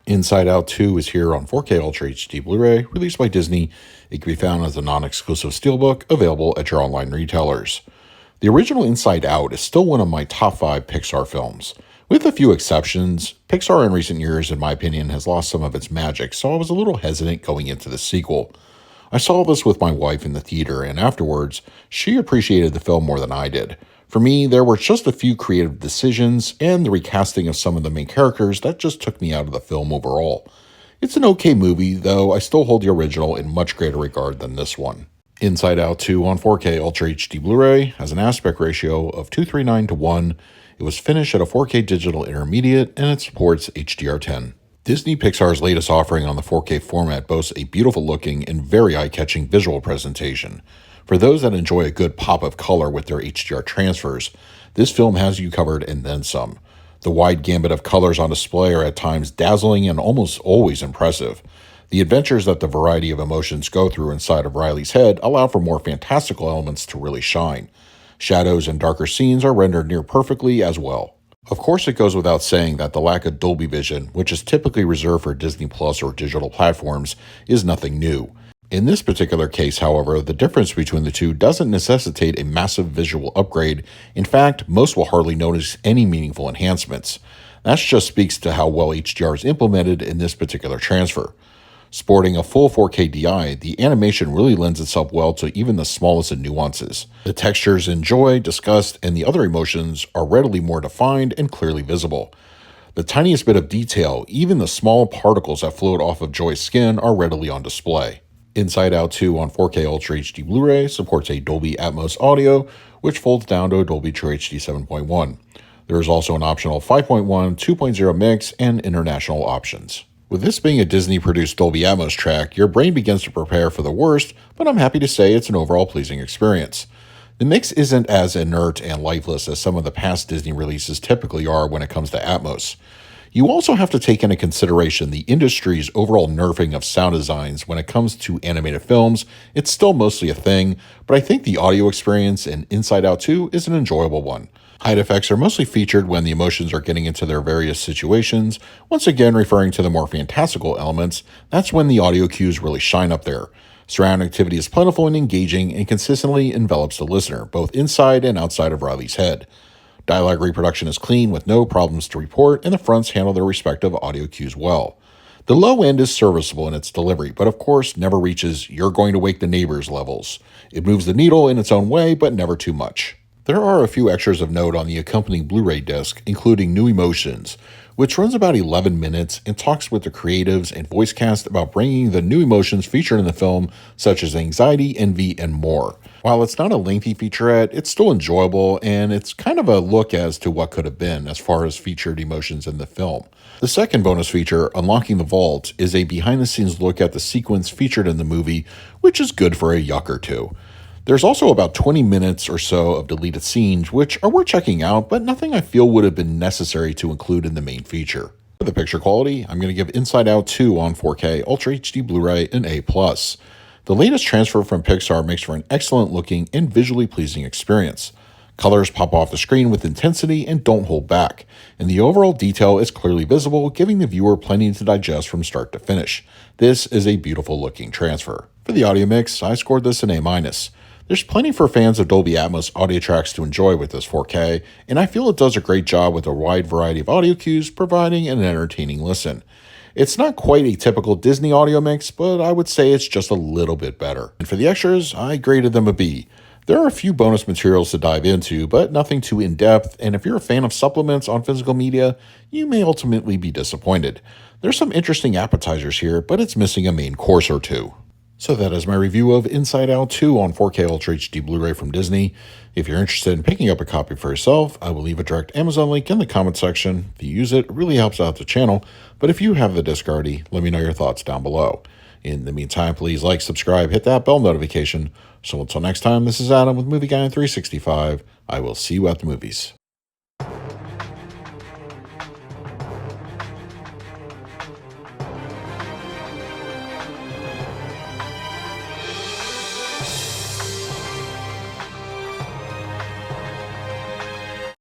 Inside Out 2 is here on 4K Ultra HD Blu-ray, released by Disney. It can be found as a non-exclusive steelbook, available at your online retailers. The original Inside Out is still one of my top 5 Pixar films. With a few exceptions, Pixar in recent years, in my opinion, has lost some of its magic, so I was a little hesitant going into the sequel. I saw this with my wife in the theater, and afterwards, she appreciated the film more than I did. For me, there were just a few creative decisions and the recasting of some of the main characters that just took me out of the film overall. It's an okay movie, though I still hold the original in much greater regard than this one. Inside Out 2 on 4K Ultra HD Blu-ray has an aspect ratio of 239:1. It was finished at a 4K digital intermediate, and it supports HDR10. Disney Pixar's latest offering on the 4K format boasts a beautiful looking and very eye-catching visual presentation. For those that enjoy a good pop of color with their HDR transfers, this film has you covered and then some. The wide gambit of colors on display are at times dazzling and almost always impressive. The adventures that the variety of emotions go through inside of Riley's head allow for more fantastical elements to really shine. Shadows and darker scenes are rendered near perfectly as well. Of course, it goes without saying that the lack of Dolby Vision, which is typically reserved for Disney Plus or digital platforms, is nothing new. In this particular case, however, the difference between the two doesn't necessitate a massive visual upgrade. In fact, most will hardly notice any meaningful enhancements. That just speaks to how well HDR is implemented in this particular transfer. Sporting a full 4K DI, the animation really lends itself well to even the smallest of nuances. The textures in joy, disgust, and the other emotions are readily more defined and clearly visible. The tiniest bit of detail, even the small particles that float off of Joy's skin, are readily on display. Inside Out 2 on 4K Ultra HD Blu-ray supports a Dolby Atmos audio, which folds down to a Dolby True HD 7.1. There is also an optional 5.1, 2.0 mix, and international options. With this being a Disney-produced Dolby Atmos track, your brain begins to prepare for the worst, but I'm happy to say it's an overall pleasing experience. The mix isn't as inert and lifeless as some of the past Disney releases typically are when it comes to Atmos. You also have to take into consideration the industry's overall nerfing of sound designs when it comes to animated films. It's still mostly a thing, but I think the audio experience in Inside Out 2 is an enjoyable one. Hide effects are mostly featured when the emotions are getting into their various situations. Once again, referring to the more fantastical elements, that's when the audio cues really shine up there. Surround activity is plentiful and engaging and consistently envelops the listener, both inside and outside of Riley's head. Dialogue reproduction is clean with no problems to report, and the fronts handle their respective audio cues well. The low end is serviceable in its delivery, but of course never reaches "you're going to wake the neighbors" levels. It moves the needle in its own way, but never too much. There are a few extras of note on the accompanying Blu-ray disc, including New Emotions, which runs about 11 minutes and talks with the creatives and voice cast about bringing the new emotions featured in the film, such as anxiety, envy, and more. While it's not a lengthy featurette, it's still enjoyable, and it's kind of a look as to what could have been as far as featured emotions in the film. The second bonus feature, Unlocking the Vault, is a behind-the-scenes look at the sequence featured in the movie, which is good for a yuck or two. There's also about 20 minutes or so of deleted scenes, which are worth checking out, but nothing I feel would have been necessary to include in the main feature. For the picture quality, I'm going to give Inside Out 2 on 4K Ultra HD Blu-ray an A+. The latest transfer from Pixar makes for an excellent looking and visually pleasing experience. Colors pop off the screen with intensity and don't hold back, and the overall detail is clearly visible, giving the viewer plenty to digest from start to finish. This is a beautiful looking transfer. For the audio mix, I scored this an A-. There's plenty for fans of Dolby Atmos audio tracks to enjoy with this 4K, and I feel it does a great job with a wide variety of audio cues, providing an entertaining listen. It's not quite a typical Disney audio mix, but I would say it's just a little bit better. And for the extras, I graded them a B. There are a few bonus materials to dive into, but nothing too in-depth, and if you're a fan of supplements on physical media, you may ultimately be disappointed. There's some interesting appetizers here, but it's missing a main course or two. So that is my review of Inside Out 2 on 4K Ultra HD Blu-ray from Disney. If you're interested in picking up a copy for yourself, I will leave a direct Amazon link in the comment section. If you use it, it really helps out the channel, but if you have the disc already, let me know your thoughts down below. In the meantime, please like, subscribe, hit that bell notification. So until next time, this is Adam with Movie Guy in 365. I will see you at the movies.